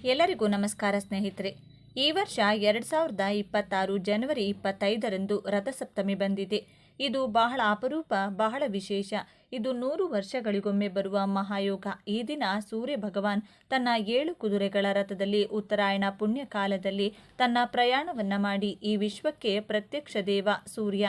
ಎಲ್ಲರಿಗೂ ನಮಸ್ಕಾರ ಸ್ನೇಹಿತರೆ. ಈ ವರ್ಷ 2026 ಜನವರಿ 25ರಂದು ರಥಸಪ್ತಮಿ ಬಂದಿದೆ. ಇದು ಬಹಳ ಅಪರೂಪ, ಬಹಳ ವಿಶೇಷ. ಇದು 100 ವರ್ಷಗಳಿಗೊಮ್ಮೆ ಬರುವ ಮಹಾಯೋಗ. ಈ ದಿನ ಸೂರ್ಯ ಭಗವಾನ್ ತನ್ನ 7 ಕುದುರೆಗಳ ರಥದಲ್ಲಿ ಉತ್ತರಾಯಣ ಪುಣ್ಯ ಕಾಲದಲ್ಲಿ ತನ್ನ ಪ್ರಯಾಣವನ್ನ ಮಾಡಿ ಈ ವಿಶ್ವಕ್ಕೆ ಪ್ರತ್ಯಕ್ಷ ದೇವ ಸೂರ್ಯ.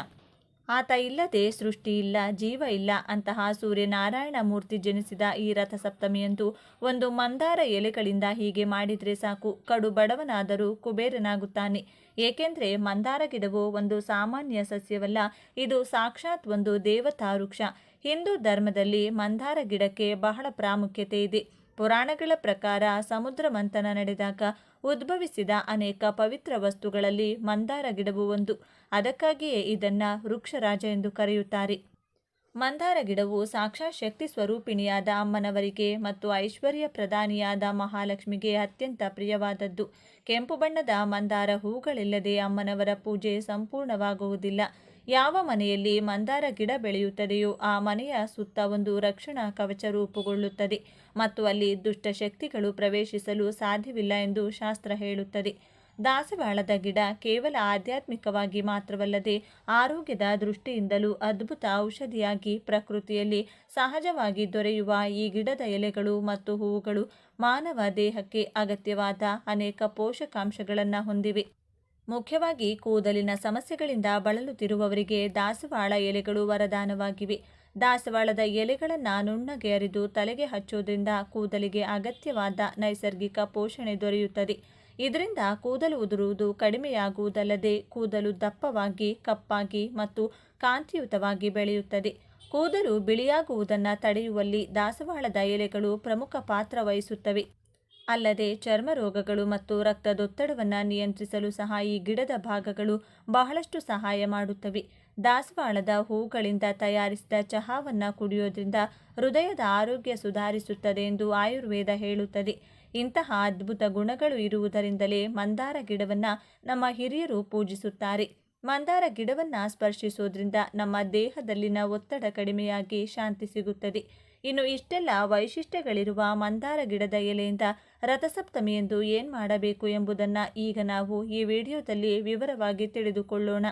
ಆತ ಇಲ್ಲದೆ ಸೃಷ್ಟಿ ಇಲ್ಲ, ಜೀವ ಇಲ್ಲ. ಅಂತಹ ಸೂರ್ಯನಾರಾಯಣ ಮೂರ್ತಿ ಜನಿಸಿದ ಈ ರಥಸಪ್ತಮಿಯಂದು ಒಂದು ಮಂದಾರ ಎಲೆಗಳಿಂದ ಹೀಗೆ ಮಾಡಿದರೆ ಸಾಕು, ಕಡು ಬಡವನಾದರೂ ಕುಬೇರನಾಗುತ್ತಾನೆ. ಏಕೆಂದರೆ ಮಂದಾರ ಗಿಡವು ಒಂದು ಸಾಮಾನ್ಯ ಸಸ್ಯವಲ್ಲ, ಇದು ಸಾಕ್ಷಾತ್ ಒಂದು ದೇವತಾ ವೃಕ್ಷ. ಹಿಂದೂ ಧರ್ಮದಲ್ಲಿ ಮಂದಾರ ಗಿಡಕ್ಕೆ ಬಹಳ ಪ್ರಾಮುಖ್ಯತೆ ಇದೆ. ಪುರಾಣಗಳ ಪ್ರಕಾರ ಸಮುದ್ರ ಮಂಥನ ನಡೆದಾಗ ಉದ್ಭವಿಸಿದ ಅನೇಕ ಪವಿತ್ರ ವಸ್ತುಗಳಲ್ಲಿ ಮಂದಾರ ಗಿಡವು ಒಂದು. ಅದಕ್ಕಾಗಿಯೇ ಇದನ್ನ ವೃಕ್ಷರಾಜ ಎಂದು ಕರೆಯುತ್ತಾರೆ. ಮಂದಾರ ಗಿಡವು ಸಾಕ್ಷಾತ್ ಶಕ್ತಿ ಸ್ವರೂಪಿಣಿಯಾದ ಅಮ್ಮನವರಿಗೆ ಮತ್ತು ಐಶ್ವರ್ಯ ಪ್ರಧಾನಿಯಾದ ಮಹಾಲಕ್ಷ್ಮಿಗೆ ಅತ್ಯಂತ ಪ್ರಿಯವಾದದ್ದು. ಕೆಂಪು ಬಣ್ಣದ ಮಂದಾರ ಹೂಗಳಿಲ್ಲದೆ ಅಮ್ಮನವರ ಪೂಜೆ ಸಂಪೂರ್ಣವಾಗುವುದಿಲ್ಲ. ಯಾವ ಮನೆಯಲ್ಲಿ ಮಂದಾರ ಗಿಡ ಬೆಳೆಯುತ್ತದೆಯೋ ಆ ಮನೆಯ ಸುತ್ತ ಒಂದು ರಕ್ಷಣಾ ಕವಚ ರೂಪುಗೊಳ್ಳುತ್ತದೆ ಮತ್ತು ಅಲ್ಲಿ ದುಷ್ಟ ಶಕ್ತಿಗಳು ಪ್ರವೇಶಿಸಲು ಸಾಧ್ಯವಿಲ್ಲ ಎಂದು ಶಾಸ್ತ್ರ ಹೇಳುತ್ತದೆ. ದಾಸವಾಳದ ಗಿಡ ಕೇವಲ ಆಧ್ಯಾತ್ಮಿಕವಾಗಿ ಮಾತ್ರವಲ್ಲದೆ ಆರೋಗ್ಯದ ದೃಷ್ಟಿಯಿಂದಲೂ ಅದ್ಭುತ ಔಷಧಿಯಾಗಿ ಪ್ರಕೃತಿಯಲ್ಲಿ ಸಹಜವಾಗಿ ದೊರೆಯುವ ಈ ಗಿಡದ ಎಲೆಗಳು ಮತ್ತು ಹೂವುಗಳು ಮಾನವ ದೇಹಕ್ಕೆ ಅಗತ್ಯವಾದ ಅನೇಕ ಪೋಷಕಾಂಶಗಳನ್ನು ಹೊಂದಿವೆ. ಮುಖ್ಯವಾಗಿ ಕೂದಲಿನ ಸಮಸ್ಯೆಗಳಿಂದ ಬಳಲುತ್ತಿರುವವರಿಗೆ ದಾಸವಾಳ ಎಲೆಗಳು ವರದಾನವಾಗಿವೆ. ದಾಸವಾಳದ ಎಲೆಗಳನ್ನು ನುಣ್ಣಗೆ ಅರಿದು ತಲೆಗೆ ಹಚ್ಚೋದ್ರಿಂದ ಕೂದಲಿಗೆ ಅಗತ್ಯವಾದ ನೈಸರ್ಗಿಕ ಪೋಷಣೆ ದೊರೆಯುತ್ತದೆ. ಇದರಿಂದ ಕೂದಲು ಉದುರುವುದು ಕಡಿಮೆಯಾಗುವುದಲ್ಲದೆ ಕೂದಲು ದಪ್ಪವಾಗಿ, ಕಪ್ಪಾಗಿ ಮತ್ತು ಕಾಂತಿಯುತವಾಗಿ ಬೆಳೆಯುತ್ತದೆ. ಕೂದಲು ಬಿಳಿಯಾಗುವುದನ್ನು ತಡೆಯುವಲ್ಲಿ ದಾಸವಾಳದ ಎಲೆಗಳು ಪ್ರಮುಖ ಪಾತ್ರ ವಹಿಸುತ್ತವೆ. ಅಲ್ಲದೆ ಚರ್ಮ ರೋಗಗಳು ಮತ್ತು ರಕ್ತದೊತ್ತಡವನ್ನು ನಿಯಂತ್ರಿಸಲು ಸಹ ಈ ಗಿಡದ ಭಾಗಗಳು ಬಹಳಷ್ಟು ಸಹಾಯ ಮಾಡುತ್ತವೆ. ದಾಸವಾಳದ ಹೂಗಳಿಂದ ತಯಾರಿಸಿದ ಚಹಾವನ್ನು ಕುಡಿಯೋದ್ರಿಂದ ಹೃದಯದ ಆರೋಗ್ಯ ಸುಧಾರಿಸುತ್ತದೆ ಎಂದು ಆಯುರ್ವೇದ ಹೇಳುತ್ತದೆ. ಇಂತಹ ಅದ್ಭುತ ಗುಣಗಳು ಇರುವುದರಿಂದಲೇ ಮಂದಾರ ಗಿಡವನ್ನು ನಮ್ಮ ಹಿರಿಯರು ಪೂಜಿಸುತ್ತಾರೆ. ಮಂದಾರ ಗಿಡವನ್ನು ಸ್ಪರ್ಶಿಸೋದ್ರಿಂದ ನಮ್ಮ ದೇಹದಲ್ಲಿನ ಒತ್ತಡ ಕಡಿಮೆಯಾಗಿ ಶಾಂತಿ ಸಿಗುತ್ತದೆ. ಇನ್ನು ಇಷ್ಟೆಲ್ಲ ವೈಶಿಷ್ಟ್ಯಗಳಿರುವ ಮಂದಾರ ಗಿಡದ ಎಲೆಯಿಂದ ರಥಸಪ್ತಮಿಯಂದು ಏನು ಮಾಡಬೇಕು ಎಂಬುದನ್ನು ಈಗ ನಾವು ಈ ವಿಡಿಯೋದಲ್ಲಿ ವಿವರವಾಗಿ ತಿಳಿದುಕೊಳ್ಳೋಣ.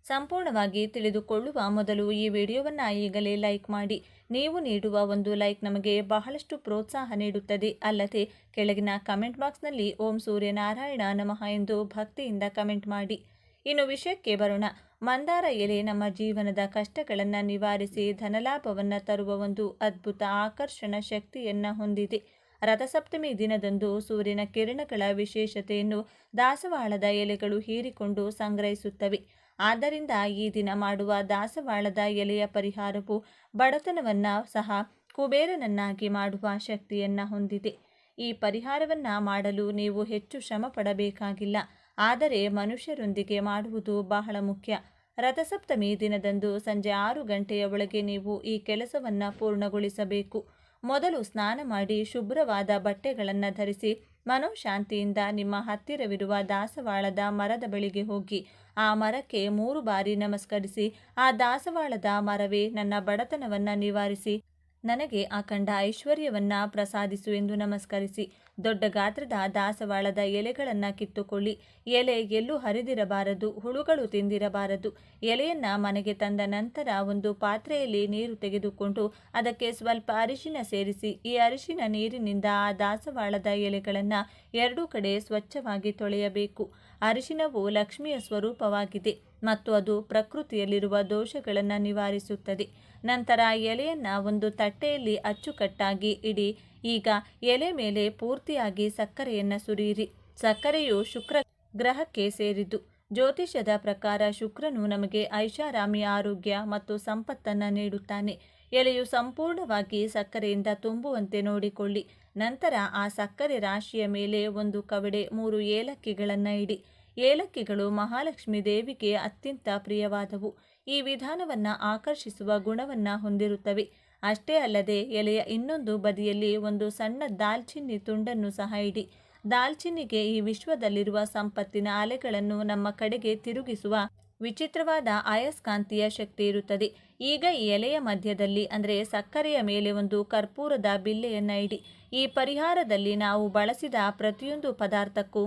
ಸಂಪೂರ್ಣವಾಗಿ ತಿಳಿದುಕೊಳ್ಳುವ ಮೊದಲು ಈ ವಿಡಿಯೋವನ್ನು ಈಗಲೇ ಲೈಕ್ ಮಾಡಿ. ನೀವು ನೀಡುವ ಒಂದು ಲೈಕ್ ನಮಗೆ ಬಹಳಷ್ಟು ಪ್ರೋತ್ಸಾಹ ನೀಡುತ್ತದೆ. ಅಲ್ಲದೆ ಕೆಳಗಿನ ಕಮೆಂಟ್ ಬಾಕ್ಸ್ನಲ್ಲಿ ಓಂ ಸೂರ್ಯನಾರಾಯಣ ನಮಃ ಎಂದು ಭಕ್ತಿಯಿಂದ ಕಮೆಂಟ್ ಮಾಡಿ. ಇನ್ನು ವಿಷಯಕ್ಕೆ ಬರೋಣ. ಮಂದಾರ ಎಲೆ ನಮ್ಮ ಜೀವನದ ಕಷ್ಟಗಳನ್ನು ನಿವಾರಿಸಿ ಧನಲಾಭವನ್ನು ತರುವ ಒಂದು ಅದ್ಭುತ ಆಕರ್ಷಣ ಶಕ್ತಿಯನ್ನು ಹೊಂದಿದೆ. ರಥಸಪ್ತಮಿ ದಿನದಂದು ಸೂರ್ಯನ ಕಿರಣಗಳ ವಿಶೇಷತೆಯನ್ನು ದಾಸವಾಳದ ಎಲೆಗಳು ಹೀರಿಕೊಂಡು ಸಂಗ್ರಹಿಸುತ್ತವೆ. ಆದ್ದರಿಂದ ಈ ದಿನ ಮಾಡುವ ದಾಸವಾಳದ ಎಲೆಯ ಪರಿಹಾರವು ಬಡತನವನ್ನು ಸಹ ಕುಬೇರನನ್ನಾಗಿ ಮಾಡುವ ಶಕ್ತಿಯನ್ನು ಹೊಂದಿದೆ. ಈ ಪರಿಹಾರವನ್ನು ಮಾಡಲು ನೀವು ಹೆಚ್ಚು ಶ್ರಮ ಪಡಬೇಕಾಗಿಲ್ಲ, ಆದರೆ ಮನುಷ್ಯರೊಂದಿಗೆ ಮಾಡುವುದು ಬಹಳ ಮುಖ್ಯ. ರಥಸಪ್ತಮಿ ದಿನದಂದು ಸಂಜೆ 6 ಗಂಟೆಯ ಒಳಗೆ ನೀವು ಈ ಕೆಲಸವನ್ನು ಪೂರ್ಣಗೊಳಿಸಬೇಕು. ಮೊದಲು ಸ್ನಾನ ಮಾಡಿ ಶುಭ್ರವಾದ ಬಟ್ಟೆಗಳನ್ನು ಧರಿಸಿ ಮನೋಶಾಂತಿಯಿಂದ ನಿಮ್ಮ ಹತ್ತಿರವಿರುವ ದಾಸವಾಳದ ಮರದ ಬಳಿಗೆ ಹೋಗಿ ಆ ಮರಕ್ಕೆ 3 ಬಾರಿ ನಮಸ್ಕರಿಸಿ, ಆ ದಾಸವಾಳದ ಮರವೇ ನನ್ನ ಬಡತನವನ್ನು ನಿವಾರಿಸಿ ನನಗೆ ಅಖಂಡ ಐಶ್ವರ್ಯವನ್ನ ಪ್ರಸಾದಿಸು ಎಂದು ನಮಸ್ಕರಿಸಿ. ದೊಡ್ಡ ಗಾತ್ರದ ದಾಸವಾಳದ ಎಲೆಗಳನ್ನು ಕಿತ್ತುಕೊಳ್ಳಿ. ಎಲೆ ಎಲ್ಲೂ ಹರಿದಿರಬಾರದು, ಹುಳುಗಳು ತಿಂದಿರಬಾರದು. ಎಲೆಯನ್ನು ಮನೆಗೆ ತಂದ ನಂತರ ಒಂದು ಪಾತ್ರೆಯಲ್ಲಿ ನೀರು ತೆಗೆದುಕೊಂಡು ಅದಕ್ಕೆ ಸ್ವಲ್ಪ ಅರಿಶಿನ ಸೇರಿಸಿ ಈ ಅರಿಶಿನ ನೀರಿನಿಂದ ಆ ದಾಸವಾಳದ ಎಲೆಗಳನ್ನು 2 ಕಡೆ ಸ್ವಚ್ಛವಾಗಿ ತೊಳೆಯಬೇಕು. ಅರಿಶಿನವು ಲಕ್ಷ್ಮಿಯ ಸ್ವರೂಪವಾಗಿದೆ ಮತ್ತು ಅದು ಪ್ರಕೃತಿಯಲ್ಲಿರುವ ದೋಷಗಳನ್ನು ನಿವಾರಿಸುತ್ತದೆ. ನಂತರ ಎಲೆಯನ್ನು ಒಂದು ತಟ್ಟೆಯಲ್ಲಿ ಅಚ್ಚುಕಟ್ಟಾಗಿ ಇಡಿ. ಈಗ ಎಲೆ ಮೇಲೆ ಪೂರ್ತಿಯಾಗಿ ಸಕ್ಕರೆಯನ್ನು ಸುರಿಯಿರಿ. ಸಕ್ಕರೆಯು ಶುಕ್ರ ಗ್ರಹಕ್ಕೆ ಸೇರಿದ್ದು. ಜ್ಯೋತಿಷ್ಯದ ಪ್ರಕಾರ ಶುಕ್ರನು ನಮಗೆ ಐಷಾರಾಮಿ, ಆರೋಗ್ಯ ಮತ್ತು ಸಂಪತ್ತನ್ನು ನೀಡುತ್ತಾನೆ. ಎಲೆಯು ಸಂಪೂರ್ಣವಾಗಿ ಸಕ್ಕರೆಯಿಂದ ತುಂಬುವಂತೆ ನೋಡಿಕೊಳ್ಳಿ. ನಂತರ ಆ ಸಕ್ಕರೆ ರಾಶಿಯ ಮೇಲೆ ಒಂದು ಕವಡೆ 3 ಏಲಕ್ಕಿಗಳನ್ನು ಇಡಿ. ಏಲಕ್ಕಿಗಳು ಮಹಾಲಕ್ಷ್ಮಿ ದೇವಿಗೆ ಅತ್ಯಂತ ಪ್ರಿಯವಾದವು. ಈ ವಿಧಾನವನ್ನು ಆಕರ್ಷಿಸುವ ಗುಣವನ್ನು ಹೊಂದಿರುತ್ತವೆ. ಅಷ್ಟೇ ಅಲ್ಲದೆ ಎಲೆಯ ಇನ್ನೊಂದು ಬದಿಯಲ್ಲಿ ಒಂದು ಸಣ್ಣ ದಾಲ್ಚಿನ್ನಿ ತುಂಡನ್ನು ಸಹ ಇಡಿ. ದಾಲ್ಚಿನ್ನಿಗೆ ಈ ವಿಶ್ವದಲ್ಲಿರುವ ಸಂಪತ್ತಿನ ಅಲೆಗಳನ್ನು ನಮ್ಮ ಕಡೆಗೆ ತಿರುಗಿಸುವ ವಿಚಿತ್ರವಾದ ಅಯಸ್ಕಾಂತೀಯ ಶಕ್ತಿ ಇರುತ್ತದೆ. ಈಗ ಈ ಎಲೆಯ ಮಧ್ಯದಲ್ಲಿ ಅಂದರೆ ಸಕ್ಕರೆಯ ಮೇಲೆ ಒಂದು ಕರ್ಪೂರದ ಬಿಲ್ಲೆಯನ್ನು ಇಡಿ. ಈ ಪರಿಹಾರದಲ್ಲಿ ನಾವು ಬಳಸಿದ ಪ್ರತಿಯೊಂದು ಪದಾರ್ಥಕ್ಕೂ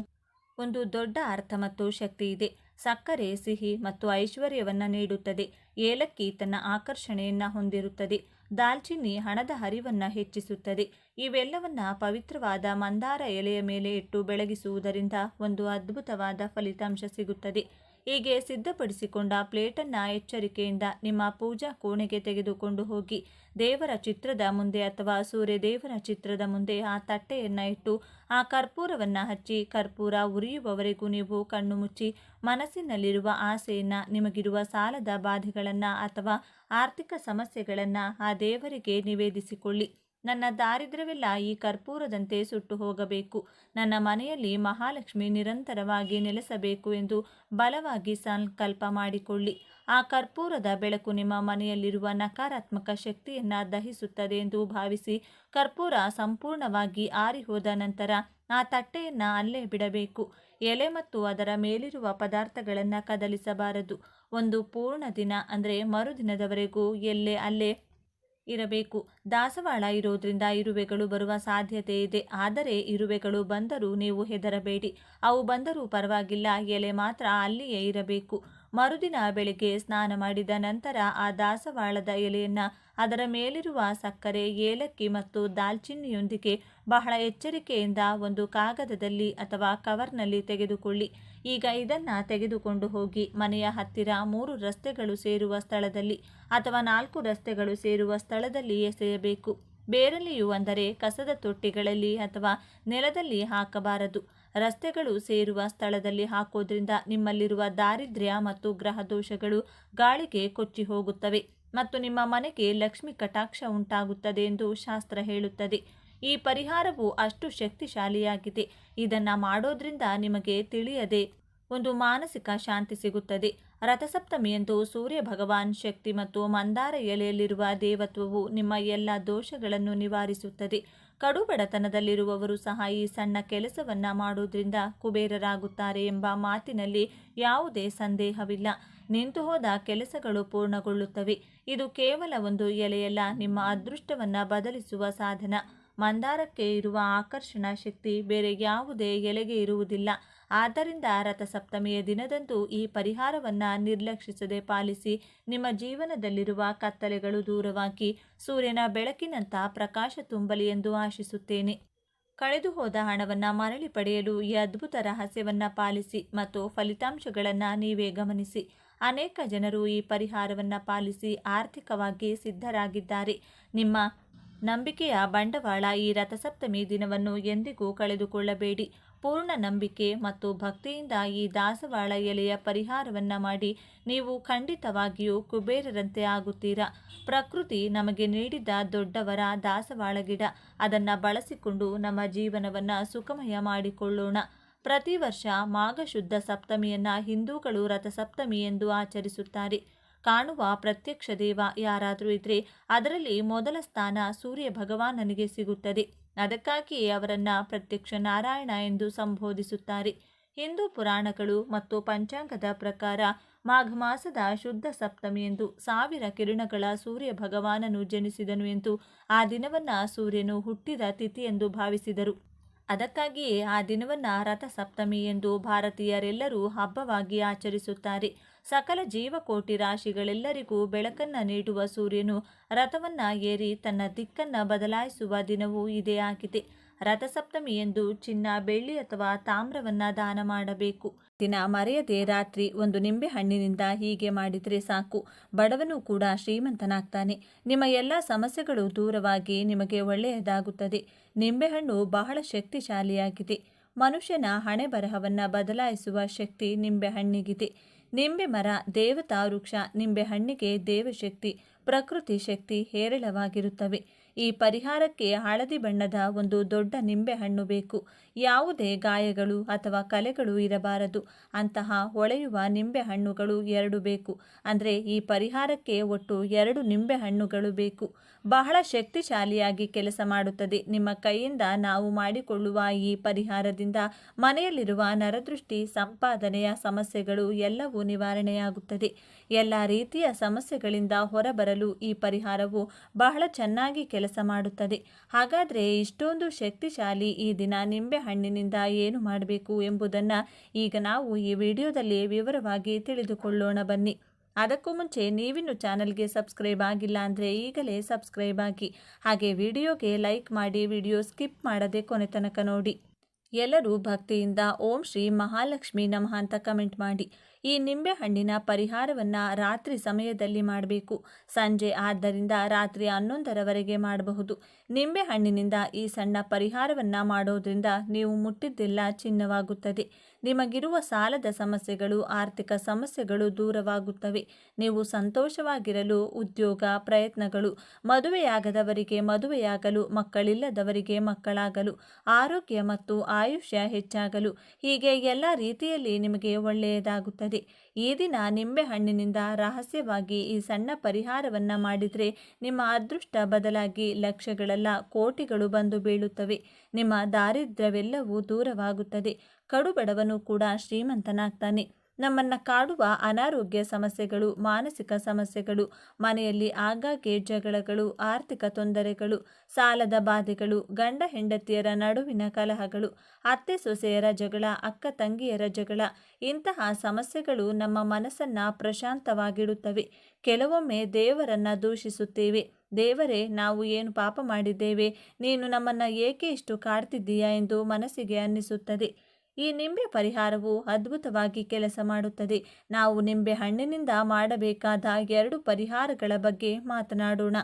ಒಂದು ದೊಡ್ಡ ಅರ್ಥ ಮತ್ತು ಶಕ್ತಿ ಇದೆ. ಸಕ್ಕರೆ ಸಿಹಿ ಮತ್ತು ಐಶ್ವರ್ಯವನ್ನು ನೀಡುತ್ತದೆ. ಏಲಕ್ಕಿ ತನ್ನ ಆಕರ್ಷಣೆಯನ್ನು ಹೊಂದಿರುತ್ತದೆ. ದಾಲ್ಚಿನ್ನಿ ಹಣದ ಹರಿವನ್ನು ಹೆಚ್ಚಿಸುತ್ತದೆ. ಇವೆಲ್ಲವನ್ನ ಪವಿತ್ರವಾದ ಮಂದಾರ ಎಲೆಯ ಮೇಲೆ ಇಟ್ಟು ಬೆಳಗಿಸುವುದರಿಂದ ಒಂದು ಅದ್ಭುತವಾದ ಫಲಿತಾಂಶ ಸಿಗುತ್ತದೆ. ಹೀಗೆ ಸಿದ್ಧಪಡಿಸಿಕೊಂಡ ಪ್ಲೇಟನ್ನು ಎಚ್ಚರಿಕೆಯಿಂದ ನಿಮ್ಮ ಪೂಜಾ ಕೋಣೆಗೆ ತೆಗೆದುಕೊಂಡು ಹೋಗಿ ದೇವರ ಚಿತ್ರದ ಮುಂದೆ ಅಥವಾ ಸೂರ್ಯದೇವರ ಚಿತ್ರದ ಮುಂದೆ ಆ ತಟ್ಟೆಯನ್ನು ಇಟ್ಟು ಆ ಕರ್ಪೂರವನ್ನು ಹಚ್ಚಿ ಕರ್ಪೂರ ಉರಿಯುವವರೆಗೂ ನೀವು ಕಣ್ಣು ಮುಚ್ಚಿ ಮನಸ್ಸಿನಲ್ಲಿರುವ ಆಸೆಯನ್ನು, ನಿಮಗಿರುವ ಸಾಲದ ಬಾಧೆಗಳನ್ನು ಅಥವಾ ಆರ್ಥಿಕ ಸಮಸ್ಯೆಗಳನ್ನು ಆ ದೇವರಿಗೆ ನಿವೇದಿಸಿಕೊಳ್ಳಿ. ನನ್ನ ದಾರಿದ್ರ್ಯವೆಲ್ಲ ಈ ಕರ್ಪೂರದಂತೆ ಸುಟ್ಟು ಹೋಗಬೇಕು, ನನ್ನ ಮನೆಯಲ್ಲಿ ಮಹಾಲಕ್ಷ್ಮಿ ನಿರಂತರವಾಗಿ ನೆಲೆಸಬೇಕು ಎಂದು ಬಲವಾಗಿ ಸಂಕಲ್ಪ ಮಾಡಿಕೊಳ್ಳಿ. ಆ ಕರ್ಪೂರದ ಬೆಳಕು ನಿಮ್ಮ ಮನೆಯಲ್ಲಿರುವ ನಕಾರಾತ್ಮಕ ಶಕ್ತಿಯನ್ನು ದಹಿಸುತ್ತದೆ ಎಂದು ಭಾವಿಸಿ ಕರ್ಪೂರ ಸಂಪೂರ್ಣವಾಗಿ ಆರಿಹೋದ ನಂತರ ಆ ತಟ್ಟೆಯನ್ನು ಅಲ್ಲೇ ಬಿಡಬೇಕು. ಎಲೆ ಮತ್ತು ಅದರ ಮೇಲಿರುವ ಪದಾರ್ಥಗಳನ್ನು ಕದಲಿಸಬಾರದು. ಒಂದು ಪೂರ್ಣ ದಿನ ಅಂದರೆ ಮರುದಿನದವರೆಗೂ ಅಲ್ಲೇ ಇರಬೇಕು. ದಾಸವಾಳ ಇರೋದ್ರಿಂದ ಇರುವೆಗಳು ಬರುವ ಸಾಧ್ಯತೆ ಇದೆ. ಆದರೆ ಇರುವೆಗಳು ಬಂದರೂ ನೀವು ಹೆದರಬೇಡಿ. ಅವು ಬಂದರೂ ಪರವಾಗಿಲ್ಲ, ಎಲೆ ಮಾತ್ರ ಅಲ್ಲಿಯೇ ಇರಬೇಕು. ಮರುದಿನ ಬೆಳಿಗ್ಗೆ ಸ್ನಾನ ಮಾಡಿದ ನಂತರ ಆ ದಾಸವಾಳದ ಎಲೆಯನ್ನು ಅದರ ಮೇಲಿರುವ ಸಕ್ಕರೆ, ಏಲಕ್ಕಿ ಮತ್ತು ದಾಲ್ಚಿನ್ನಿಯೊಂದಿಗೆ ಬಹಳ ಎಚ್ಚರಿಕೆಯಿಂದ ಒಂದು ಕಾಗದದಲ್ಲಿ ಅಥವಾ ಕವರ್ನಲ್ಲಿ ತೆಗೆದುಕೊಳ್ಳಿ. ಈಗ ಇದನ್ನು ತೆಗೆದುಕೊಂಡು ಹೋಗಿ ಮನೆಯ ಹತ್ತಿರ 3 ರಸ್ತೆಗಳು ಸೇರುವ ಸ್ಥಳದಲ್ಲಿ ಅಥವಾ 4 ರಸ್ತೆಗಳು ಸೇರುವ ಸ್ಥಳದಲ್ಲಿ ಎಸೆಯಬೇಕು. ಬೇರೆಲ್ಲಿಯೂ ಅಂದರೆ ಕಸದ ತೊಟ್ಟಿಗಳಲ್ಲಿ ಅಥವಾ ನೆಲದಲ್ಲಿ ಹಾಕಬಾರದು. ರಸ್ತೆಗಳು ಸೇರುವ ಸ್ಥಳದಲ್ಲಿ ಹಾಕೋದ್ರಿಂದ ನಿಮ್ಮಲ್ಲಿರುವ ದಾರಿದ್ರ್ಯ ಮತ್ತು ಗ್ರಹ ದೋಷಗಳು ಗಾಳಿಗೆ ಕೊಚ್ಚಿ ಹೋಗುತ್ತವೆ ಮತ್ತು ನಿಮ್ಮ ಮನೆಗೆ ಲಕ್ಷ್ಮಿ ಕಟಾಕ್ಷ ಉಂಟಾಗುತ್ತದೆ ಎಂದು ಶಾಸ್ತ್ರ ಹೇಳುತ್ತದೆ. ಈ ಪರಿಹಾರವು ಅಷ್ಟು ಶಕ್ತಿಶಾಲಿಯಾಗಿದೆ. ಇದನ್ನು ಮಾಡೋದ್ರಿಂದ ನಿಮಗೆ ತಿಳಿಯದೆ ಒಂದು ಮಾನಸಿಕ ಶಾಂತಿ ಸಿಗುತ್ತದೆ. ರಥಸಪ್ತಮಿಯಂದು ಸೂರ್ಯ ಭಗವಾನ್ ಶಕ್ತಿ ಮತ್ತು ಮಂದಾರ ಎಲೆಯಲ್ಲಿರುವ ದೇವತ್ವವು ನಿಮ್ಮ ಎಲ್ಲ ದೋಷಗಳನ್ನು ನಿವಾರಿಸುತ್ತದೆ. ಕಡುಬಡತನದಲ್ಲಿರುವವರು ಸಹ ಈ ಸಣ್ಣ ಕೆಲಸವನ್ನು ಮಾಡೋದ್ರಿಂದ ಕುಬೇರರಾಗುತ್ತಾರೆ ಎಂಬ ಮಾತಿನಲ್ಲಿ ಯಾವುದೇ ಸಂದೇಹವಿಲ್ಲ. ನಿಂತು ಹೋದ ಕೆಲಸಗಳು ಪೂರ್ಣಗೊಳ್ಳುತ್ತವೆ. ಇದು ಕೇವಲ ಒಂದು ಎಲೆಯಲ್ಲ, ನಿಮ್ಮ ಅದೃಷ್ಟವನ್ನು ಬದಲಿಸುವ ಸಾಧನ. ಮಂದಾರಕ್ಕೆ ಇರುವ ಆಕರ್ಷಣಾ ಶಕ್ತಿ ಬೇರೆ ಯಾವುದೇ ಎಲೆಗೆ ಇರುವುದಿಲ್ಲ. ಆದ್ದರಿಂದ ರಥಸಪ್ತಮಿಯ ದಿನದಂದು ಈ ಪರಿಹಾರವನ್ನು ನಿರ್ಲಕ್ಷಿಸದೆ ಪಾಲಿಸಿ. ನಿಮ್ಮ ಜೀವನದಲ್ಲಿರುವ ಕತ್ತಲೆಗಳು ದೂರವಾಗಿ ಸೂರ್ಯನ ಬೆಳಕಿನಂಥ ಪ್ರಕಾಶ ತುಂಬಲಿ ಎಂದು ಆಶಿಸುತ್ತೇನೆ. ಕಳೆದು ಹೋದ ಹಣವನ್ನು ಮರಳಿ ಪಡೆಯಲು ಈ ಅದ್ಭುತ ರಹಸ್ಯವನ್ನು ಪಾಲಿಸಿ ಮತ್ತು ಫಲಿತಾಂಶಗಳನ್ನು ನೀವೇ ಗಮನಿಸಿ. ಅನೇಕ ಜನರು ಈ ಪರಿಹಾರವನ್ನು ಪಾಲಿಸಿ ಆರ್ಥಿಕವಾಗಿ ಸಿದ್ಧರಾಗಿದ್ದಾರೆ. ನಿಮ್ಮ ನಂಬಿಕೆಯ ಬಂಡವಾಳ ಈ ರಥಸಪ್ತಮಿ ದಿನವನ್ನು ಎಂದಿಗೂ ಕಳೆದುಕೊಳ್ಳಬೇಡಿ. ಪೂರ್ಣ ನಂಬಿಕೆ ಮತ್ತು ಭಕ್ತಿಯಿಂದ ಈ ದಾಸವಾಳ ಎಲೆಯ ಪರಿಹಾರವನ್ನು ಮಾಡಿ ನೀವು ಖಂಡಿತವಾಗಿಯೂ ಕುಬೇರರಂತೆ ಆಗುತ್ತೀರಾ. ಪ್ರಕೃತಿ ನಮಗೆ ನೀಡಿದ ದೊಡ್ಡವರ ದಾಸವಾಳ ಗಿಡ, ಅದನ್ನು ಬಳಸಿಕೊಂಡು ನಮ್ಮ ಜೀವನವನ್ನು ಸುಖಮಯ ಮಾಡಿಕೊಳ್ಳೋಣ. ಪ್ರತಿ ವರ್ಷ ಮಾಘ ಶುದ್ಧ ಸಪ್ತಮಿಯನ್ನು ಹಿಂದೂಗಳು ರಥಸಪ್ತಮಿ ಎಂದು ಆಚರಿಸುತ್ತಾರೆ. ಕಾಣುವ ಪ್ರತ್ಯಕ್ಷ ದೇವ ಯಾರಾದರೂ ಇದ್ದರೆ ಅದರಲ್ಲಿ ಮೊದಲ ಸ್ಥಾನ ಸೂರ್ಯ ಭಗವಾನನಿಗೆ ಸಿಗುತ್ತದೆ. ಅದಕ್ಕಾಗಿಯೇ ಅವರನ್ನು ಪ್ರತ್ಯಕ್ಷ ನಾರಾಯಣ ಎಂದು ಸಂಬೋಧಿಸುತ್ತಾರೆ. ಹಿಂದೂ ಪುರಾಣಗಳು ಮತ್ತು ಪಂಚಾಂಗದ ಪ್ರಕಾರ ಮಾಘ ಮಾಸದ ಶುದ್ಧ ಸಪ್ತಮಿಯಂದು 1000 ಕಿರಣಗಳ ಸೂರ್ಯ ಭಗವಾನನು ಜನಿಸಿದನು ಎಂದು ಆ ದಿನವನ್ನು ಸೂರ್ಯನು ಹುಟ್ಟಿದ ತಿಥಿ ಎಂದು ಭಾವಿಸಿದರು. ಅದಕ್ಕಾಗಿಯೇ ಆ ದಿನವನ್ನು ರಥಸಪ್ತಮಿ ಎಂದು ಭಾರತೀಯರೆಲ್ಲರೂ ಹಬ್ಬವಾಗಿ ಆಚರಿಸುತ್ತಾರೆ. ಸಕಲ ಜೀವಕೋಟಿ ರಾಶಿಗಳೆಲ್ಲರಿಗೂ ಬೆಳಕನ್ನು ನೀಡುವ ಸೂರ್ಯನು ರಥವನ್ನು ಏರಿ ತನ್ನ ದಿಕ್ಕನ್ನು ಬದಲಾಯಿಸುವ ದಿನವೂ ಇದೇ ಆಗಿದೆ. ರಥಸಪ್ತಮಿ ಎಂದು ಚಿನ್ನ, ಬೆಳ್ಳಿ ಅಥವಾ ತಾಮ್ರವನ್ನು ದಾನ ಮಾಡಬೇಕು. ದಿನ ಮರೆಯದೆ ರಾತ್ರಿ ಒಂದು ನಿಂಬೆ ಹಣ್ಣಿನಿಂದ ಹೀಗೆ ಮಾಡಿದರೆ ಸಾಕು, ಬಡವನು ಕೂಡ ಶ್ರೀಮಂತನಾಗ್ತಾನೆ. ನಿಮ್ಮ ಎಲ್ಲ ಸಮಸ್ಯೆಗಳು ದೂರವಾಗಿ ನಿಮಗೆ ಒಳ್ಳೆಯದಾಗುತ್ತದೆ. ನಿಂಬೆಹಣ್ಣು ಬಹಳ ಶಕ್ತಿಶಾಲಿಯಾಗಿದೆ. ಮನುಷ್ಯನ ಹಣೆ ಬರಹವನ್ನು ಬದಲಾಯಿಸುವ ಶಕ್ತಿ ನಿಂಬೆಹಣ್ಣಿಗಿದೆ. ನಿಂಬೆ ಮರ ದೇವತಾ ವೃಕ್ಷ. ನಿಂಬೆಹಣ್ಣಿಗೆ ದೇವಶಕ್ತಿ, ಪ್ರಕೃತಿ ಶಕ್ತಿ ಹೇರಳವಾಗಿರುತ್ತವೆ. ಈ ಪರಿಹಾರಕ್ಕೆ ಹಳದಿ ಬಣ್ಣದ ಒಂದು ದೊಡ್ಡ ನಿಂಬೆಹಣ್ಣು ಬೇಕು. ಯಾವುದೇ ಗಾಯಗಳು ಅಥವಾ ಕಲೆಗಳು ಇರಬಾರದು. ಅಂತಹ ಹೊಳೆಯುವ ನಿಂಬೆಹಣ್ಣುಗಳು 2 ಬೇಕು. ಅಂದರೆ ಈ ಪರಿಹಾರಕ್ಕೆ ಒಟ್ಟು 2 ನಿಂಬೆಹಣ್ಣುಗಳು ಬೇಕು. ಬಹಳ ಶಕ್ತಿಶಾಲಿಯಾಗಿ ಕೆಲಸ ಮಾಡುತ್ತದೆ. ನಿಮ್ಮ ಕೈಯಿಂದ ನಾವು ಮಾಡಿಕೊಳ್ಳುವ ಈ ಪರಿಹಾರದಿಂದ ಮನೆಯಲ್ಲಿರುವ ನರದೃಷ್ಟಿ, ಸಂಪಾದನೆಯ ಸಮಸ್ಯೆಗಳು ಎಲ್ಲವೂ ನಿವಾರಣೆಯಾಗುತ್ತದೆ. ಎಲ್ಲ ರೀತಿಯ ಸಮಸ್ಯೆಗಳಿಂದ ಹೊರಬರಲು ಈ ಪರಿಹಾರವು ಬಹಳ ಚೆನ್ನಾಗಿ ಕೆಲಸ ಮಾಡುತ್ತದೆ. ಹಾಗಾದರೆ ಇಷ್ಟೊಂದು ಶಕ್ತಿಶಾಲಿ ಈ ದಿನ ನಿಂಬೆಹಣ್ಣಿನಿಂದ ಏನು ಮಾಡಬೇಕು ಎಂಬುದನ್ನು ಈಗ ನಾವು ಈ ವಿಡಿಯೋದಲ್ಲಿ ವಿವರವಾಗಿ ತಿಳಿದುಕೊಳ್ಳೋಣ ಬನ್ನಿ. ಅದಕ್ಕೂ ಮುಂಚೆ ನೀವಿನ್ನು ಚಾನಲ್ಗೆ ಸಬ್ಸ್ಕ್ರೈಬ್ ಆಗಿಲ್ಲ ಅಂದರೆ ಈಗಲೇ ಸಬ್ಸ್ಕ್ರೈಬ್ ಆಗಿ, ಹಾಗೆ ವಿಡಿಯೋಗೆ ಲೈಕ್ ಮಾಡಿ, ವಿಡಿಯೋ ಸ್ಕಿಪ್ ಮಾಡದೆ ಕೊನೆ ತನಕ ನೋಡಿ. ಎಲ್ಲರೂ ಭಕ್ತಿಯಿಂದ ಓಂ ಶ್ರೀ ಮಹಾಲಕ್ಷ್ಮಿ ನಮಃ ಅಂತ ಕಮೆಂಟ್ ಮಾಡಿ. ಈ ನಿಂಬೆಹಣ್ಣಿನ ಪರಿಹಾರವನ್ನು ರಾತ್ರಿ ಸಮಯದಲ್ಲಿ ಮಾಡಬೇಕು. ಸಂಜೆ ಆದ್ದರಿಂದ ರಾತ್ರಿ 11ರವರೆಗೆ ಮಾಡಬಹುದು. ನಿಂಬೆಹಣ್ಣಿನಿಂದ ಈ ಸಣ್ಣ ಪರಿಹಾರವನ್ನು ಮಾಡೋದ್ರಿಂದ ನೀವು ಮುಟ್ಟಿದ್ದೆಲ್ಲ ಚಿನ್ನವಾಗುತ್ತದೆ. ನಿಮಗಿರುವ ಸಾಲದ ಸಮಸ್ಯೆಗಳು, ಆರ್ಥಿಕ ಸಮಸ್ಯೆಗಳು ದೂರವಾಗುತ್ತವೆ. ನೀವು ಸಂತೋಷವಾಗಿರಲು ಉದ್ಯೋಗ ಪ್ರಯತ್ನಗಳು, ಮದುವೆಯಾಗದವರಿಗೆ ಮದುವೆಯಾಗಲು, ಮಕ್ಕಳಿಲ್ಲದವರಿಗೆ ಮಕ್ಕಳಾಗಲು, ಆರೋಗ್ಯ ಮತ್ತು ಆಯುಷ್ಯ ಹೆಚ್ಚಾಗಲು, ಹೀಗೆ ಎಲ್ಲ ರೀತಿಯಲ್ಲಿ ನಿಮಗೆ ಒಳ್ಳೆಯದಾಗುತ್ತದೆ. ಈ ದಿನ ನಿಂಬೆಹಣ್ಣಿನಿಂದ ರಹಸ್ಯವಾಗಿ ಈ ಸಣ್ಣ ಪರಿಹಾರವನ್ನು ಮಾಡಿದರೆ ನಿಮ್ಮ ಅದೃಷ್ಟ ಬದಲಾಗಿ ಲಕ್ಷಗಳಲ್ಲ ಕೋಟಿಗಳು ಬಂದು ಬೀಳುತ್ತವೆ. ನಿಮ್ಮ ದಾರಿದ್ರ್ಯವೆಲ್ಲವೂ ದೂರವಾಗುತ್ತದೆ. ಕಡುಬಡವನು ಕೂಡ ಶ್ರೀಮಂತನಾಗ್ತಾನೆ. ನಮ್ಮನ್ನು ಕಾಡುವ ಅನಾರೋಗ್ಯ ಸಮಸ್ಯೆಗಳು, ಮಾನಸಿಕ ಸಮಸ್ಯೆಗಳು, ಮನೆಯಲ್ಲಿ ಆಗಾಗ್ಗೆ ಜಗಳಗಳು, ಆರ್ಥಿಕ ತೊಂದರೆಗಳು, ಸಾಲದ ಬಾಧೆಗಳು, ಗಂಡ ಹೆಂಡತಿಯರ ನಡುವಿನ ಕಲಹಗಳು, ಅತ್ತೆ ಸೊಸೆಯರ ಜಗಳ, ಅಕ್ಕ ತಂಗಿಯರ ಜಗಳ, ಇಂತಹ ಸಮಸ್ಯೆಗಳು ನಮ್ಮ ಮನಸ್ಸನ್ನು ಪ್ರಶಾಂತವಾಗಿಡುತ್ತವೆ. ಕೆಲವೊಮ್ಮೆ ದೇವರನ್ನು ದೂಷಿಸುತ್ತೇವೆ. ದೇವರೇ, ನಾವು ಏನು ಪಾಪ ಮಾಡಿದ್ದೇವೆ, ನೀನು ನಮ್ಮನ್ನು ಏಕೆ ಇಷ್ಟು ಕಾಡ್ತಿದ್ದೀಯಾ ಎಂದು ಮನಸ್ಸಿಗೆ ಅನ್ನಿಸುತ್ತದೆ. ಈ ನಿಂಬೆ ಪರಿಹಾರವು ಅದ್ಭುತವಾಗಿ ಕೆಲಸ ಮಾಡುತ್ತದೆ. ನಾವು ನಿಂಬೆ ಹಣ್ಣಿನಿಂದ ಮಾಡಬೇಕಾದ 2 ಪರಿಹಾರಗಳ ಬಗ್ಗೆ ಮಾತನಾಡೋಣ.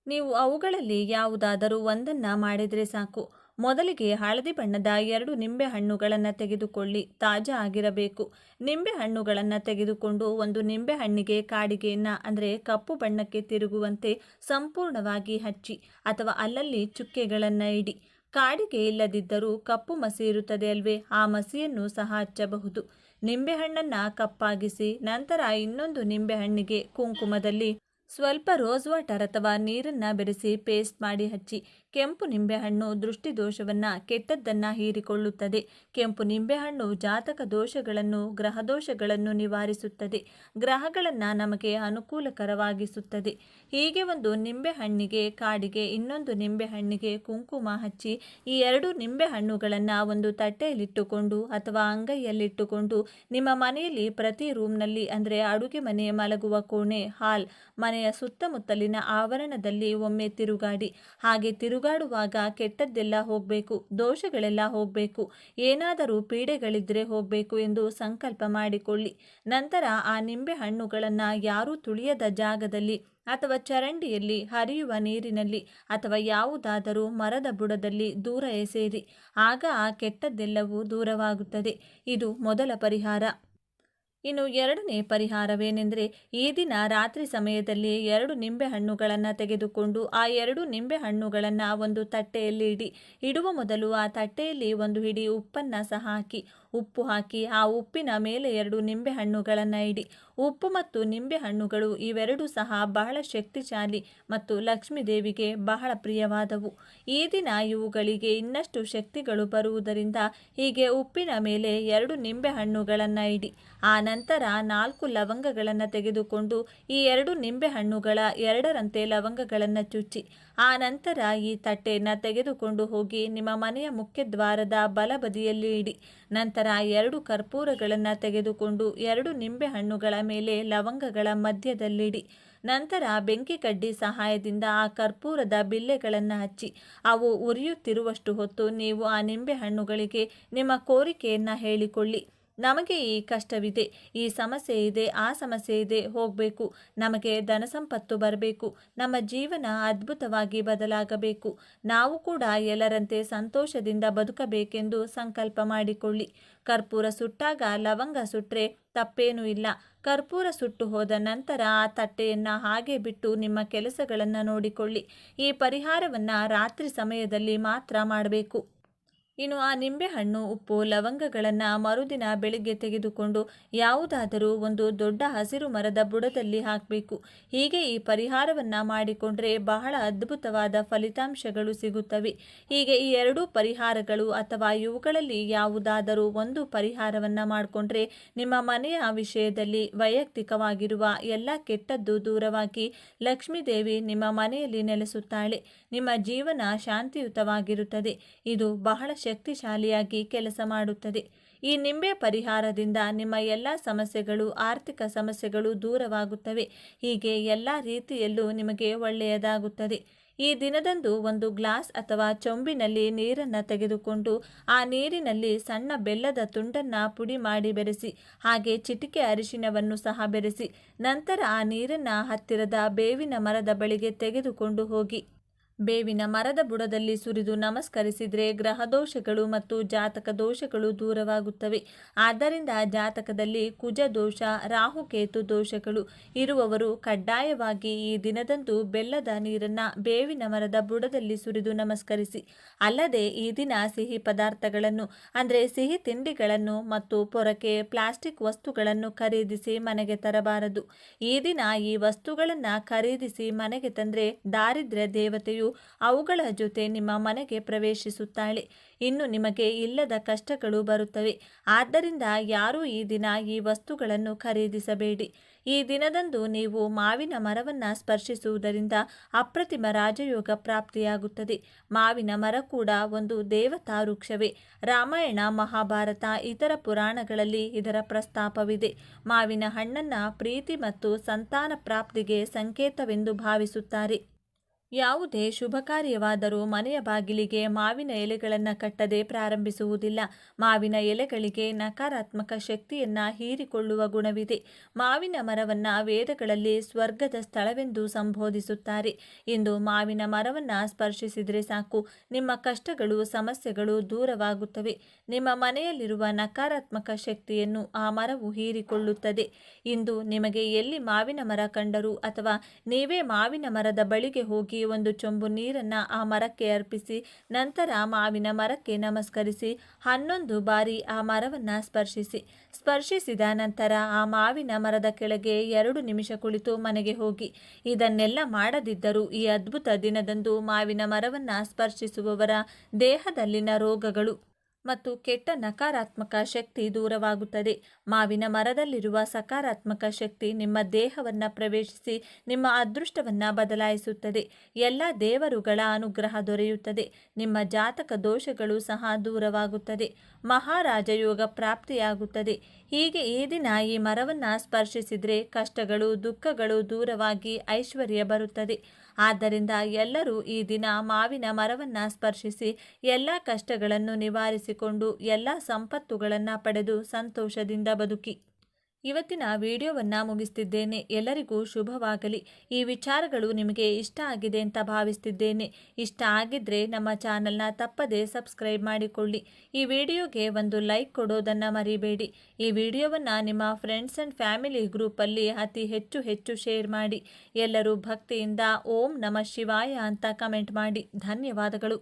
ನೀವು ಅವುಗಳಲ್ಲಿ ಯಾವುದಾದರೂ ಒಂದನ್ನು ಮಾಡಿದರೆ ಸಾಕು. ಮೊದಲಿಗೆ ಹಳದಿ ಬಣ್ಣದ 2 ನಿಂಬೆ ಹಣ್ಣುಗಳನ್ನು ತೆಗೆದುಕೊಳ್ಳಿ. ತಾಜಾ ಆಗಿರಬೇಕು. ನಿಂಬೆ ಹಣ್ಣುಗಳನ್ನು ತೆಗೆದುಕೊಂಡು ಒಂದು ನಿಂಬೆ ಹಣ್ಣಿಗೆ ಕಾಡಿಗೆಯನ್ನು ಅಂದರೆ ಕಪ್ಪು ಬಣ್ಣಕ್ಕೆ ತಿರುಗುವಂತೆ ಸಂಪೂರ್ಣವಾಗಿ ಹಚ್ಚಿ ಅಥವಾ ಅಲ್ಲಲ್ಲಿ ಚುಕ್ಕೆಗಳನ್ನು ಇಡಿ. ಕಾಡಿಗೆ ಇಲ್ಲದಿದ್ದರೂ ಕಪ್ಪು ಮಸಿ ಇರುತ್ತದೆ ಅಲ್ವೇ, ಆ ಮಸಿಯನ್ನು ಸಹ ಹಚ್ಚಬಹುದು. ನಿಂಬೆಹಣ್ಣನ್ನು ಕಪ್ಪಾಗಿಸಿ ನಂತರ ಇನ್ನೊಂದು ನಿಂಬೆಹಣ್ಣಿಗೆ ಕುಂಕುಮದಲ್ಲಿ ಸ್ವಲ್ಪ ರೋಸ್ ವಾಟರ್ ಅಥವಾ ನೀರನ್ನು ಬೆರೆಸಿ ಪೇಸ್ಟ್ ಮಾಡಿ ಹಚ್ಚಿ. ಕೆಂಪು ನಿಂಬೆಹಣ್ಣು ದೃಷ್ಟಿದೋಷವನ್ನು, ಕೆಟ್ಟದ್ದನ್ನು ಹೀರಿಕೊಳ್ಳುತ್ತದೆ. ಕೆಂಪು ನಿಂಬೆಹಣ್ಣು ಜಾತಕ ದೋಷಗಳನ್ನು, ಗ್ರಹ ದೋಷಗಳನ್ನು ನಿವಾರಿಸುತ್ತದೆ. ಗ್ರಹಗಳನ್ನು ನಮಗೆ ಅನುಕೂಲಕರವಾಗಿಸುತ್ತದೆ. ಹೀಗೆ ಒಂದು ನಿಂಬೆಹಣ್ಣಿಗೆ ಕಾಡಿಗೆ, ಇನ್ನೊಂದು ನಿಂಬೆಹಣ್ಣಿಗೆ ಕುಂಕುಮ ಹಚ್ಚಿ ಈ 2 ನಿಂಬೆಹಣ್ಣುಗಳನ್ನು ಒಂದು ತಟ್ಟೆಯಲ್ಲಿಟ್ಟುಕೊಂಡು ಅಥವಾ ಅಂಗೈಯಲ್ಲಿಟ್ಟುಕೊಂಡು ನಿಮ್ಮ ಮನೆಯಲ್ಲಿ ಪ್ರತಿ ರೂಮ್ನಲ್ಲಿ ಅಂದರೆ ಅಡುಗೆ ಮನೆ, ಮಲಗುವ ಕೋಣೆ, ಹಾಲ್, ಮನೆಯ ಸುತ್ತಮುತ್ತಲಿನ ಆವರಣದಲ್ಲಿ ಒಮ್ಮೆ ತಿರುಗಾಡಿ. ಹಾಗೆ ತಿರುಗಾಡುವಾಗ ಕೆಟ್ಟದ್ದೆಲ್ಲ ಹೋಗಬೇಕು, ದೋಷಗಳೆಲ್ಲ ಹೋಗಬೇಕು, ಏನಾದರೂ ಪೀಡೆಗಳಿದ್ದರೆ ಹೋಗಬೇಕು ಎಂದು ಸಂಕಲ್ಪ ಮಾಡಿಕೊಳ್ಳಿ. ನಂತರ ಆ ನಿಂಬೆ ಹಣ್ಣುಗಳನ್ನು ಯಾರೂ ತುಳಿಯದ ಜಾಗದಲ್ಲಿ ಅಥವಾ ಚರಂಡಿಯಲ್ಲಿ, ಹರಿಯುವ ನೀರಿನಲ್ಲಿ ಅಥವಾ ಯಾವುದಾದರೂ ಮರದ ಬುಡದಲ್ಲಿ ದೂರ ಎಸೆಯಿರಿ. ಆಗ ಆ ಕೆಟ್ಟದ್ದೆಲ್ಲವೂ ದೂರವಾಗುತ್ತದೆ. ಇದು ಮೊದಲ ಪರಿಹಾರ. ಇನ್ನು 2ನೇ ಪರಿಹಾರವೇನೆಂದರೆ, ಈ ದಿನ ರಾತ್ರಿ ಸಮಯದಲ್ಲಿ 2 ನಿಂಬೆಹಣ್ಣುಗಳನ್ನು ತೆಗೆದುಕೊಂಡು ಆ 2 ನಿಂಬೆಹಣ್ಣುಗಳನ್ನು ಒಂದು ತಟ್ಟೆಯಲ್ಲಿ ಇಡಿ. ಇಡುವ ಮೊದಲು ಆ ತಟ್ಟೆಯಲ್ಲಿ ಒಂದು ಹಿಡಿ ಉಪ್ಪನ್ನು ಸಹ ಹಾಕಿ. ಉಪ್ಪು ಹಾಕಿ ಆ ಉಪ್ಪಿನ ಮೇಲೆ 2 ನಿಂಬೆಹಣ್ಣುಗಳನ್ನು ಇಡಿ. ಉಪ್ಪು ಮತ್ತು ನಿಂಬೆಹಣ್ಣುಗಳು ಇವೆರಡೂ ಸಹ ಬಹಳ ಶಕ್ತಿಶಾಲಿ ಮತ್ತು ಲಕ್ಷ್ಮೀ ದೇವಿಗೆ ಬಹಳ ಪ್ರಿಯವಾದವು. ಈ ದಿನ ಇವುಗಳಿಗೆ ಇನ್ನಷ್ಟು ಶಕ್ತಿಗಳು ಬರುವುದರಿಂದ ಹೀಗೆ ಉಪ್ಪಿನ ಮೇಲೆ 2 ನಿಂಬೆಹಣ್ಣುಗಳನ್ನು ಇಡಿ. ಆ ನಂತರ 4 ಲವಂಗಗಳನ್ನು ತೆಗೆದುಕೊಂಡು ಈ 2 ನಿಂಬೆಹಣ್ಣುಗಳ 2ರಂತೆ ಲವಂಗಗಳನ್ನು ಚುಚ್ಚಿ. ಆ ನಂತರ ಈ ತಟ್ಟೆಯನ್ನು ತೆಗೆದುಕೊಂಡು ಹೋಗಿ ನಿಮ್ಮ ಮನೆಯ ಮುಖ್ಯದ್ವಾರದ ಬಲಬದಿಯಲ್ಲಿ ಇಡಿ. ನಂತರ 2 ಕರ್ಪೂರಗಳನ್ನು ತೆಗೆದುಕೊಂಡು 2 ನಿಂಬೆಹಣ್ಣುಗಳ ಮೇಲೆ ಲವಂಗಗಳ ಮಧ್ಯದಲ್ಲಿಡಿ. ನಂತರ ಬೆಂಕಿ ಕಡ್ಡಿ ಸಹಾಯದಿಂದ ಆ ಕರ್ಪೂರದ ಬಿಲ್ಲೆಗಳನ್ನು ಹಚ್ಚಿ ಅವು ಉರಿಯುತ್ತಿರುವಷ್ಟು ಹೊತ್ತು ನೀವು ಆ ನಿಂಬೆಹಣ್ಣುಗಳಿಗೆ ನಿಮ್ಮ ಕೋರಿಕೆಯನ್ನು ಹೇಳಿಕೊಳ್ಳಿ. ನಮಗೆ ಈ ಕಷ್ಟವಿದೆ, ಈ ಸಮಸ್ಯೆ ಇದೆ, ಆ ಸಮಸ್ಯೆ ಇದೆ, ಹೋಗಬೇಕು, ನಮಗೆ ಧನ ಸಂಪತ್ತು ಬರಬೇಕು, ನಮ್ಮ ಜೀವನ ಅದ್ಭುತವಾಗಿ ಬದಲಾಗಬೇಕು, ನಾವು ಕೂಡ ಎಲ್ಲರಂತೆ ಸಂತೋಷದಿಂದ ಬದುಕಬೇಕೆಂದು ಸಂಕಲ್ಪ ಮಾಡಿಕೊಳ್ಳಿ. ಕರ್ಪೂರ ಸುಟ್ಟಾಗ ಲವಂಗ ಸುಟ್ಟರೆ ತಪ್ಪೇನೂ ಇಲ್ಲ. ಕರ್ಪೂರ ಸುಟ್ಟು ಹೋದ ನಂತರ ಆ ತಟ್ಟೆಯನ್ನು ಹಾಗೆ ಬಿಟ್ಟು ನಿಮ್ಮ ಕೆಲಸಗಳನ್ನು ನೋಡಿಕೊಳ್ಳಿ. ಈ ಪರಿಹಾರವನ್ನು ರಾತ್ರಿ ಸಮಯದಲ್ಲಿ ಮಾತ್ರ ಮಾಡಬೇಕು. ಇನ್ನು ಆ ನಿಂಬೆಹಣ್ಣು, ಉಪ್ಪು, ಲವಂಗಗಳನ್ನು ಮರುದಿನ ಬೆಳಿಗ್ಗೆ ತೆಗೆದುಕೊಂಡು ಯಾವುದಾದರೂ ಒಂದು ದೊಡ್ಡ ಹಸಿರು ಮರದ ಬುಡದಲ್ಲಿ ಹಾಕಬೇಕು. ಹೀಗೆ ಈ ಪರಿಹಾರವನ್ನು ಮಾಡಿಕೊಂಡ್ರೆ ಬಹಳ ಅದ್ಭುತವಾದ ಫಲಿತಾಂಶಗಳು ಸಿಗುತ್ತವೆ. ಹೀಗೆ ಈ ಎರಡೂ ಪರಿಹಾರಗಳು ಅಥವಾ ಇವುಗಳಲ್ಲಿ ಯಾವುದಾದರೂ ಒಂದು ಪರಿಹಾರವನ್ನು ಮಾಡಿಕೊಂಡ್ರೆ ನಿಮ್ಮ ಮನೆಯ ವಿಷಯದಲ್ಲಿ ವೈಯಕ್ತಿಕವಾಗಿರುವ ಎಲ್ಲ ಕೆಟ್ಟದ್ದು ದೂರವಾಗಿ ಲಕ್ಷ್ಮೀದೇವಿ ನಿಮ್ಮ ಮನೆಯಲ್ಲಿ ನೆಲೆಸುತ್ತಾಳೆ. ನಿಮ್ಮ ಜೀವನ ಶಾಂತಿಯುತವಾಗಿರುತ್ತದೆ. ಇದು ಬಹಳ ಶಕ್ತಿಶಾಲಿಯಾಗಿ ಕೆಲಸ ಮಾಡುತ್ತದೆ. ಈ ನಿಂಬೆ ಪರಿಹಾರದಿಂದ ನಿಮ್ಮ ಎಲ್ಲ ಸಮಸ್ಯೆಗಳು, ಆರ್ಥಿಕ ಸಮಸ್ಯೆಗಳು ದೂರವಾಗುತ್ತವೆ. ಹೀಗೆ ಎಲ್ಲ ರೀತಿಯಲ್ಲೂ ನಿಮಗೆ ಒಳ್ಳೆಯದಾಗುತ್ತದೆ. ಈ ದಿನದಂದು ಒಂದು ಗ್ಲಾಸ್ ಅಥವಾ ಚೊಂಬಿನಲ್ಲಿ ನೀರನ್ನು ತೆಗೆದುಕೊಂಡು ಆ ನೀರಿನಲ್ಲಿ ಸಣ್ಣ ಬೆಲ್ಲದ ತುಂಡನ್ನು ಪುಡಿ ಮಾಡಿ ಬೆರೆಸಿ, ಹಾಗೆ ಚಿಟಿಕೆ ಅರಿಶಿನವನ್ನು ಸಹ ಬೆರೆಸಿ, ನಂತರ ಆ ನೀರನ್ನು ಹತ್ತಿರದ ಬೇವಿನ ಮರದ ಬಳಿಗೆ ತೆಗೆದುಕೊಂಡು ಹೋಗಿ ಬೇವಿನ ಮರದ ಬುಡದಲ್ಲಿ ಸುರಿದು ನಮಸ್ಕರಿಸಿದರೆ ಗ್ರಹದೋಷಗಳು ಮತ್ತು ಜಾತಕ ದೋಷಗಳು ದೂರವಾಗುತ್ತವೆ. ಆದ್ದರಿಂದ ಜಾತಕದಲ್ಲಿ ಕುಜ ದೋಷ, ರಾಹುಕೇತು ದೋಷಗಳು ಇರುವವರು ಕಡ್ಡಾಯವಾಗಿ ಈ ದಿನದಂದು ಬೆಲ್ಲದ ನೀರನ್ನು ಬೇವಿನ ಮರದ ಬುಡದಲ್ಲಿ ಸುರಿದು ನಮಸ್ಕರಿಸಿ. ಅಲ್ಲದೆ ಈ ದಿನ ಸಿಹಿ ಪದಾರ್ಥಗಳನ್ನು ಅಂದರೆ ಸಿಹಿ ತಿಂಡಿಗಳನ್ನು ಮತ್ತು ಪೊರಕೆ, ಪ್ಲಾಸ್ಟಿಕ್ ವಸ್ತುಗಳನ್ನು ಖರೀದಿಸಿ ಮನೆಗೆ ತರಬಾರದು. ಈ ದಿನ ಈ ವಸ್ತುಗಳನ್ನು ಖರೀದಿಸಿ ಮನೆಗೆ ತಂದರೆ ದಾರಿದ್ರ್ಯ ದೇವತೆಯು ಅವುಗಳ ಜೊತೆ ನಿಮ್ಮ ಮನೆಗೆ ಪ್ರವೇಶಿಸುತ್ತಾಳೆ. ಇನ್ನು ನಿಮಗೆ ಇಲ್ಲದ ಕಷ್ಟಗಳು ಬರುತ್ತವೆ. ಆದ್ದರಿಂದ ಯಾರೂ ಈ ದಿನ ಈ ವಸ್ತುಗಳನ್ನು ಖರೀದಿಸಬೇಡಿ. ಈ ದಿನದಂದು ನೀವು ಮಾವಿನ ಮರವನ್ನು ಸ್ಪರ್ಶಿಸುವುದರಿಂದ ಅಪ್ರತಿಮ ರಾಜಯೋಗ ಪ್ರಾಪ್ತಿಯಾಗುತ್ತದೆ. ಮಾವಿನ ಮರ ಕೂಡ ಒಂದು ದೇವತಾ ವೃಕ್ಷವೇ. ರಾಮಾಯಣ, ಮಹಾಭಾರತ, ಇತರ ಪುರಾಣಗಳಲ್ಲಿ ಇದರ ಪ್ರಸ್ತಾಪವಿದೆ. ಮಾವಿನ ಹಣ್ಣನ್ನು ಪ್ರೀತಿ ಮತ್ತು ಸಂತಾನ ಪ್ರಾಪ್ತಿಗೆ ಸಂಕೇತವೆಂದು ಭಾವಿಸುತ್ತಾರೆ. ಯಾವುದೇ ಶುಭ ಕಾರ್ಯವಾದರೂ ಮನೆಯ ಬಾಗಿಲಿಗೆ ಮಾವಿನ ಎಲೆಗಳನ್ನು ಕಟ್ಟದೆ ಪ್ರಾರಂಭಿಸುವುದಿಲ್ಲ. ಮಾವಿನ ಎಲೆಗಳಿಗೆ ನಕಾರಾತ್ಮಕ ಶಕ್ತಿಯನ್ನು ಹೀರಿಕೊಳ್ಳುವ ಗುಣವಿದೆ. ಮಾವಿನ ಮರವನ್ನು ವೇದಗಳಲ್ಲಿ ಸ್ವರ್ಗದ ಸ್ಥಳವೆಂದು ಸಂಬೋಧಿಸುತ್ತಾರೆ. ಇಂದು ಮಾವಿನ ಮರವನ್ನು ಸ್ಪರ್ಶಿಸಿದರೆ ಸಾಕು, ನಿಮ್ಮ ಕಷ್ಟಗಳು, ಸಮಸ್ಯೆಗಳು ದೂರವಾಗುತ್ತವೆ. ನಿಮ್ಮ ಮನೆಯಲ್ಲಿರುವ ನಕಾರಾತ್ಮಕ ಶಕ್ತಿಯನ್ನು ಆ ಮರವು ಹೀರಿಕೊಳ್ಳುತ್ತದೆ. ಇಂದು ನಿಮಗೆ ಎಲ್ಲಿ ಮಾವಿನ ಮರ ಕಂಡರೂ ಅಥವಾ ನೀವೇ ಮಾವಿನ ಮರದ ಬಳಿಗೆ ಹೋಗಿ ಒಂದು ಚೊಂಬು ನೀರನ್ನು ಆ ಮರಕ್ಕೆ ಅರ್ಪಿಸಿ, ನಂತರ ಮಾವಿನ ಮರಕ್ಕೆ ನಮಸ್ಕರಿಸಿ 11 ಬಾರಿ ಆ ಮರವನ್ನು ಸ್ಪರ್ಶಿಸಿದ ನಂತರ ಆ ಮಾವಿನ ಮರದ ಕೆಳಗೆ 2 ನಿಮಿಷ ಕುಳಿತು ಮನೆಗೆ ಹೋಗಿ. ಇದನ್ನೆಲ್ಲ ಮಾಡದಿದ್ದರೂ ಈ ಅದ್ಭುತ ದಿನದಂದು ಮಾವಿನ ಮರವನ್ನು ಸ್ಪರ್ಶಿಸುವವರ ದೇಹದಲ್ಲಿನ ರೋಗಗಳು ಮತ್ತು ಕೆಟ್ಟ ನಕಾರಾತ್ಮಕ ಶಕ್ತಿ ದೂರವಾಗುತ್ತದೆ. ಮಾವಿನ ಮರದಲ್ಲಿರುವ ಸಕಾರಾತ್ಮಕ ಶಕ್ತಿ ನಿಮ್ಮ ದೇಹವನ್ನು ಪ್ರವೇಶಿಸಿ ನಿಮ್ಮ ಅದೃಷ್ಟವನ್ನು ಬದಲಾಯಿಸುತ್ತದೆ. ಎಲ್ಲ ದೇವರುಗಳ ಅನುಗ್ರಹ ದೊರೆಯುತ್ತದೆ. ನಿಮ್ಮ ಜಾತಕ ದೋಷಗಳು ಸಹ ದೂರವಾಗುತ್ತದೆ. ಮಹಾರಾಜಯೋಗ ಪ್ರಾಪ್ತಿಯಾಗುತ್ತದೆ. ಹೀಗೆ ಈ ದಿನ ಈ ಮರವನ್ನು ಸ್ಪರ್ಶಿಸಿದರೆ ಕಷ್ಟಗಳು, ದುಃಖಗಳು ದೂರವಾಗಿ ಐಶ್ವರ್ಯ ಬರುತ್ತದೆ. ಆದ್ದರಿಂದ ಎಲ್ಲರೂ ಈ ದಿನ ಮಾವಿನ ಮರವನ್ನು ಸ್ಪರ್ಶಿಸಿ ಎಲ್ಲ ಕಷ್ಟಗಳನ್ನು ನಿವಾರಿಸಿಕೊಂಡು ಎಲ್ಲ ಸಂಪತ್ತುಗಳನ್ನು ಪಡೆದು ಸಂತೋಷದಿಂದ ಬದುಕಿ. ಇವತ್ತಿನ ವಿಡಿಯೋವನ್ನು ಮುಗಿಸ್ತಿದ್ದೇನೆ. ಎಲ್ಲರಿಗೂ ಶುಭವಾಗಲಿ. ಈ ವಿಚಾರಗಳು ನಿಮಗೆ ಇಷ್ಟ ಆಗಿದೆ ಅಂತ ಭಾವಿಸ್ತಿದ್ದೇನೆ. ಇಷ್ಟ ಆಗಿದ್ದರೆ ನಮ್ಮ ಚಾನಲ್ನ ತಪ್ಪದೇ ಸಬ್ಸ್ಕ್ರೈಬ್ ಮಾಡಿಕೊಳ್ಳಿ. ಈ ವಿಡಿಯೋಗೆ ಒಂದು ಲೈಕ್ ಕೊಡೋದನ್ನು ಮರಿಬೇಡಿ. ಈ ವಿಡಿಯೋವನ್ನು ನಿಮ್ಮ ಫ್ರೆಂಡ್ಸ್ ಆ್ಯಂಡ್ ಫ್ಯಾಮಿಲಿ ಗ್ರೂಪಲ್ಲಿ ಅತಿ ಹೆಚ್ಚು ಶೇರ್ ಮಾಡಿ. ಎಲ್ಲರೂ ಭಕ್ತಿಯಿಂದ ಓಂ ನಮಃ ಶಿವಾಯ ಅಂತ ಕಮೆಂಟ್ ಮಾಡಿ. ಧನ್ಯವಾದಗಳು.